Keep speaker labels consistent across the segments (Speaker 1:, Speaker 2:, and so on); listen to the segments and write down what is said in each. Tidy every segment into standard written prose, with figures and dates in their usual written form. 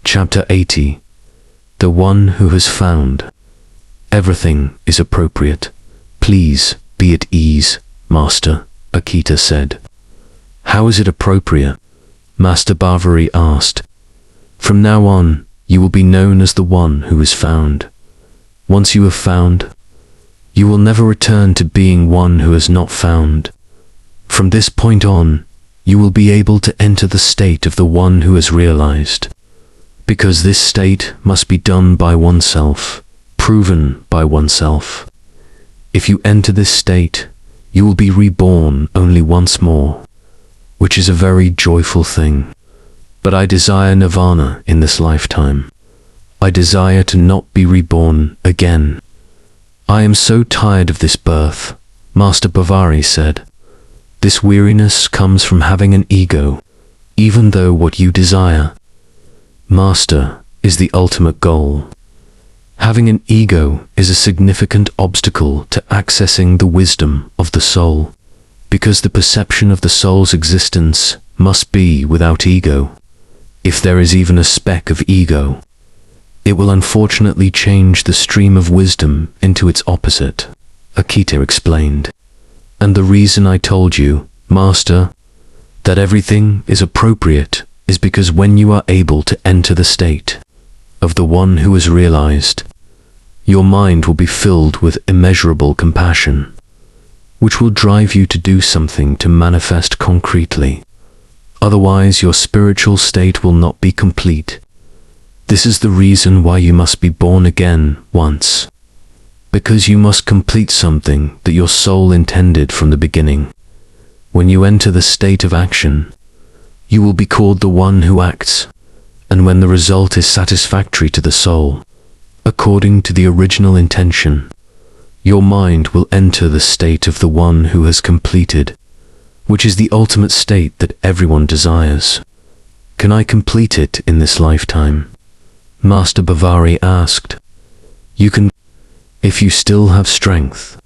Speaker 1: Chapter 80. The One Who Has Found. Everything is appropriate. Please be at ease, Master, Akita said. How is it appropriate? Master Bavary asked. From now on, you will be known as the One Who is Found. Once you have found, you will never return to being one who has not found. From this point on, you will be able to enter the state of the one who has realized. Because this state must be done by oneself, proven by oneself. If you enter this state, you will be reborn only once more, which is a very joyful thing. But I desire nirvana in this lifetime. I desire to not be reborn again. I am so tired of this birth, Master Bavary said. This weariness comes from having an ego, even though what you desire, Master, is the ultimate goal. Having an ego is a significant obstacle to accessing the wisdom of the soul, because the perception of the soul's existence must be without ego. If there is even a speck of ego, it will unfortunately change the stream of wisdom into its opposite, Akita explained. And the reason I told you, Master, that everything is appropriate is because when you are able to enter the state of the one who is realized, your mind will be filled with immeasurable compassion, which will drive you to do something to manifest concretely. Otherwise, your spiritual state will not be complete. This is the reason why you must be born again once, because you must complete something that your soul intended from the beginning. When you enter the state of action, you will be called the one who acts, and when the result is satisfactory to the soul, according to the original intention, your mind will enter the state of the one who has completed, which is the ultimate state that everyone desires. Can I complete it in this lifetime? Master Bavary asked. You can, if you still have strength,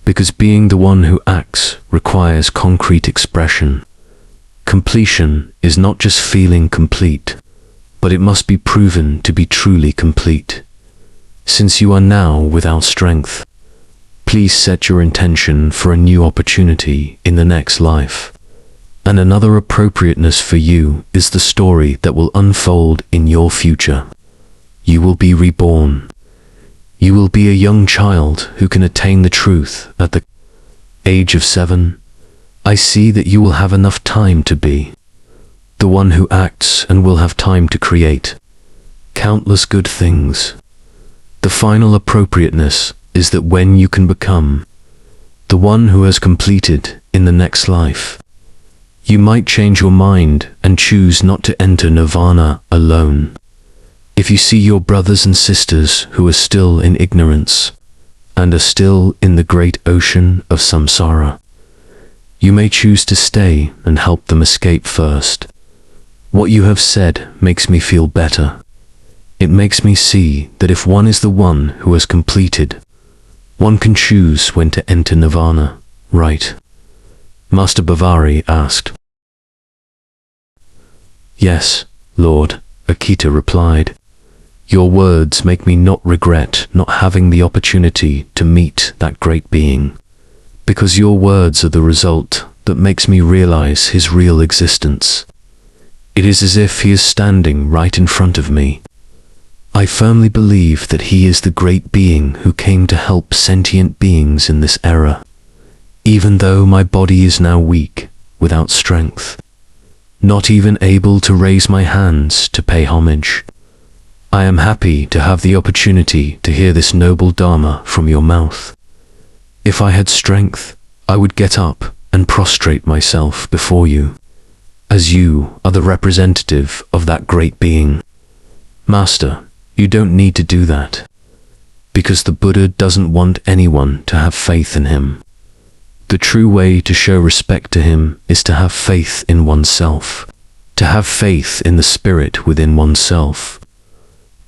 Speaker 1: because being the one who acts requires concrete expression. Completion is not just feeling complete, but it must be proven to be truly complete. Since you are now without strength, please set your intention for a new opportunity in the next life. And another appropriateness for you is the story that will unfold in your future. You will be reborn. You will be a young child who can attain the truth at the age of 7. I see that you will have enough time to be the one who acts and will have time to create countless good things. The final appropriateness is that when you can become the one who has completed in the next life, you might change your mind and choose not to enter nirvana alone. If you see your brothers and sisters who are still in ignorance and are still in the great ocean of samsara, you may choose to stay and help them escape first. What you have said makes me feel better. It makes me see that if one is the one who has completed, one can choose when to enter nirvana, right? Master Bavary asked. Yes, Lord, Akita replied. Your words make me not regret not having the opportunity to meet that great being, because your words are the result that makes me realize his real existence. It is as if he is standing right in front of me. I firmly believe that he is the great being who came to help sentient beings in this era, even though my body is now weak, without strength, not even able to raise my hands to pay homage. I am happy to have the opportunity to hear this noble Dharma from your mouth. If I had strength, I would get up and prostrate myself before you, as you are the representative of that great being. Master, you don't need to do that, because the Buddha doesn't want anyone to have faith in him. The true way to show respect to him is to have faith in oneself, to have faith in the spirit within oneself.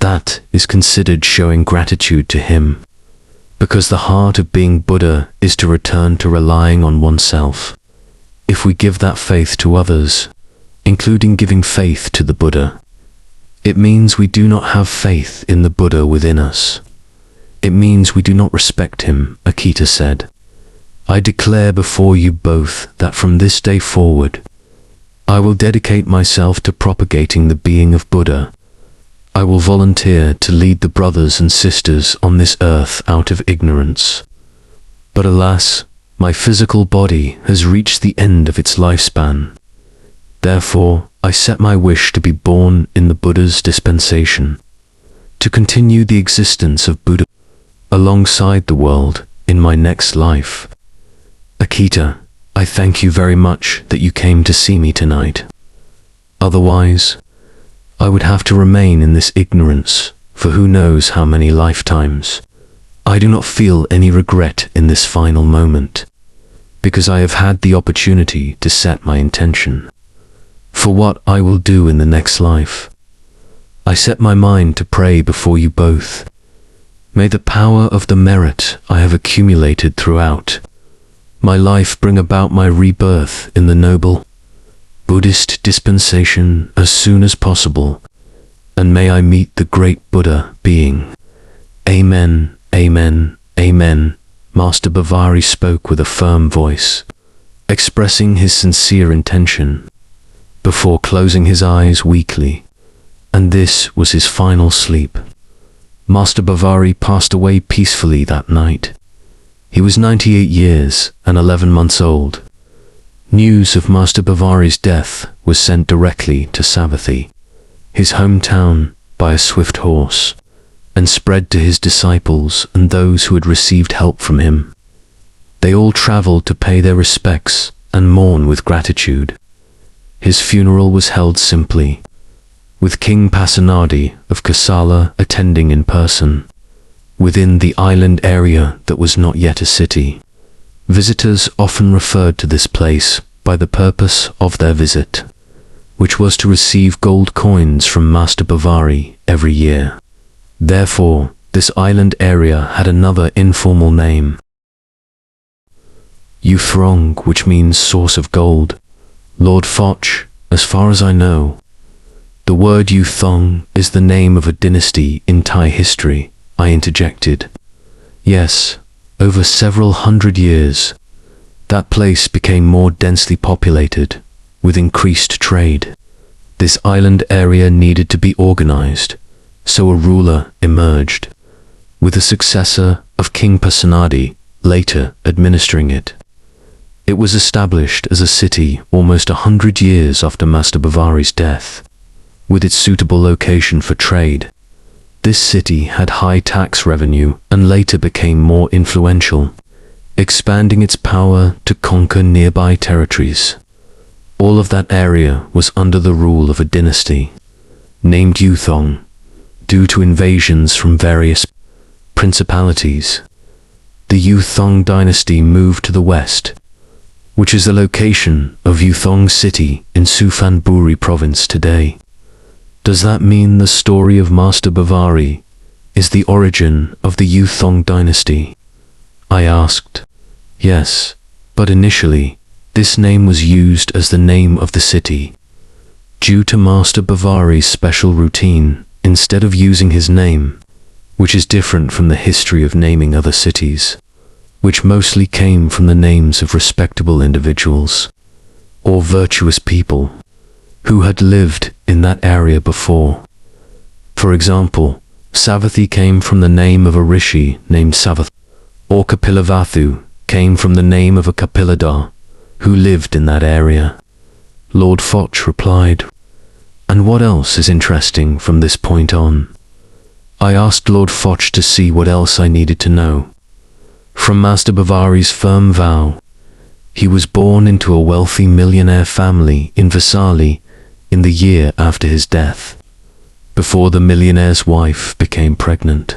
Speaker 1: That is considered showing gratitude to him, because the heart of being Buddha is to return to relying on oneself. If we give that faith to others, including giving faith to the Buddha, it means we do not have faith in the Buddha within us. It means we do not respect him, Akita said. I declare before you both that from this day forward, I will dedicate myself to propagating the being of Buddha. I will volunteer to lead the brothers and sisters on this earth out of ignorance. But alas, my physical body has reached the end of its lifespan. Therefore, I set my wish to be born in the Buddha's dispensation, to continue the existence of Buddha alongside the world in my next life. Akita, I thank you very much that you came to see me tonight. Otherwise, I would have to remain in this ignorance for who knows how many lifetimes. I do not feel any regret in this final moment, because I have had the opportunity to set my intention for what I will do in the next life. I set my mind to pray before you both. May the power of the merit I have accumulated throughout my life bring about my rebirth in the noble Buddhist dispensation as soon as possible, and may I meet the great Buddha being. Amen, amen, amen. Master Bavari spoke with a firm voice, expressing his sincere intention, before closing his eyes weakly, and this was his final sleep. Master Bavari passed away peacefully that night. He was 98 years and 11 months old. News of Master Bavari's death was sent directly to Savathi, his hometown, by a swift horse, and spread to his disciples and those who had received help from him. They all traveled to pay their respects and mourn with gratitude. His funeral was held simply, with King Pasenadi of Kosala attending in person, within the island area that was not yet a city. Visitors often referred to this place by the purpose of their visit, which was to receive gold coins from Master Bavari every year. Therefore, this island area had another informal name, Yuthrong, which means source of gold. Lord Foch, as far as I know, the word Yuthong is the name of a dynasty in Thai history, I interjected. Yes, over several hundred years, that place became more densely populated, with increased trade. This island area needed to be organized, so a ruler emerged, with a successor of King Pasenadi later administering it. It was established as a city almost 100 years after Master Bavari's death, with its suitable location for trade. This city had high tax revenue and later became more influential, expanding its power to conquer nearby territories. All of that area was under the rule of a dynasty, named Yuthong, due to invasions from various principalities. The Yuthong dynasty moved to the west, which is the location of Yuthong City in Suphanburi province today. Does that mean the story of Master Bavari is the origin of the Yuthong dynasty? I asked. Yes, but initially, this name was used as the name of the city. Due to Master Bavari's special routine, instead of using his name, which is different from the history of naming other cities, which mostly came from the names of respectable individuals, or virtuous people, who had lived in that area before. For example, Savathi came from the name of a rishi named Savath, or Kapilavathu came from the name of a Kapiladar who lived in that area. Lord Foch replied, and what else is interesting from this point on? I asked Lord Foch to see what else I needed to know. From Master Bavari's firm vow, he was born into a wealthy millionaire family in Vaisali in the year after his death. Before the millionaire's wife became pregnant,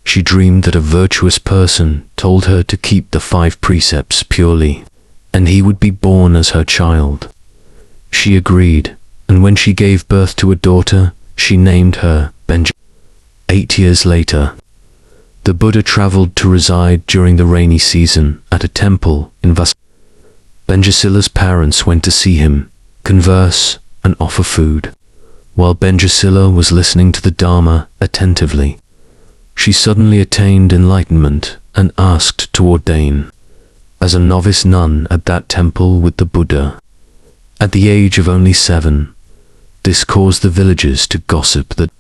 Speaker 1: she dreamed that a virtuous person told her to keep the 5 precepts purely, and he would be born as her child. She agreed, and when she gave birth to a daughter, she named her Benjamin. 8 years later, The Buddha traveled to reside during the rainy season at a temple in Benjasila's parents went to see him, converse, and offer food. While Benjasila was listening to the Dharma attentively, she suddenly attained enlightenment and asked to ordain as a novice nun at that temple with the Buddha. At the age of only 7, this caused the villagers to gossip that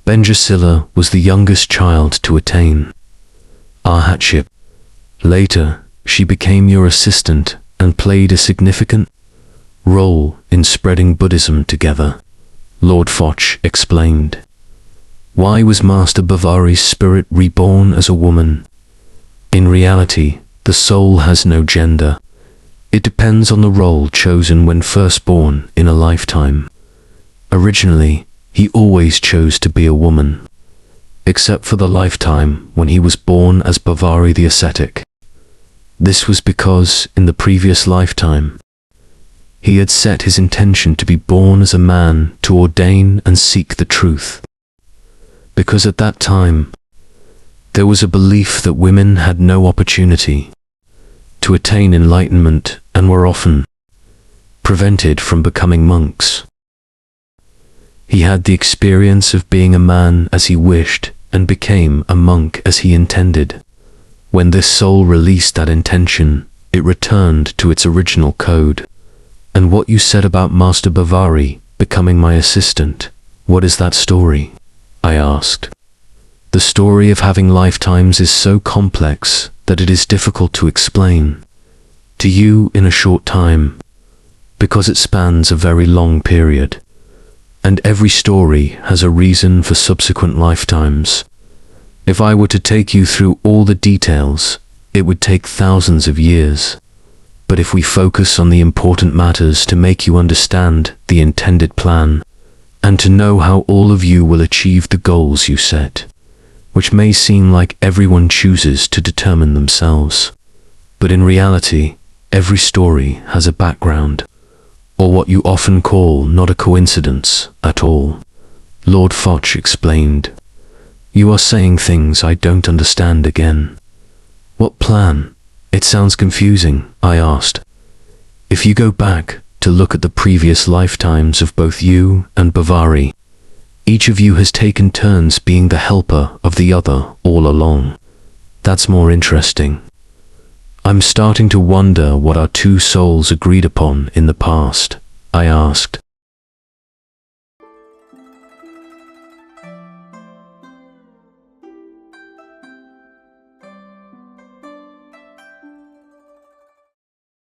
Speaker 1: Benjasila was the youngest child to attain arhatship. Later, she became your assistant and played a significant role in spreading Buddhism together. Lord Foch explained. Why was Master Bavari's spirit reborn as a woman? In reality, the soul has no gender. It depends on the role chosen when first born in a lifetime. Originally, he always chose to be a woman, except for the lifetime when he was born as Bavari the ascetic. This was because, in the previous lifetime, he had set his intention to be born as a man to ordain and seek the truth. Because at that time, there was a belief that women had no opportunity to attain enlightenment and were often prevented from becoming monks. He had the experience of being a man as he wished and became a monk as he intended. When this soul released that intention, it returned to its original code. And what you said about Master Bavari becoming my assistant, what is that story? I asked. The story of having lifetimes is so complex that it is difficult to explain to you in a short time, because it spans a very long period, and every story has a reason for subsequent lifetimes. If I were to take you through all the details, it would take thousands of years. But if we focus on the important matters to make you understand the intended plan, and to know how all of you will achieve the goals you set, which may seem like everyone chooses to determine themselves, but in reality, every story has a background, or what you often call not a coincidence at all. Lord Foch explained. You are saying things I don't understand again. What plan? It sounds confusing, I asked. If you go back to look at the previous lifetimes of both you and Bavari, each of you has taken turns being the helper of the other all along. That's more interesting. I'm starting to wonder what our two souls agreed upon in the past, I asked.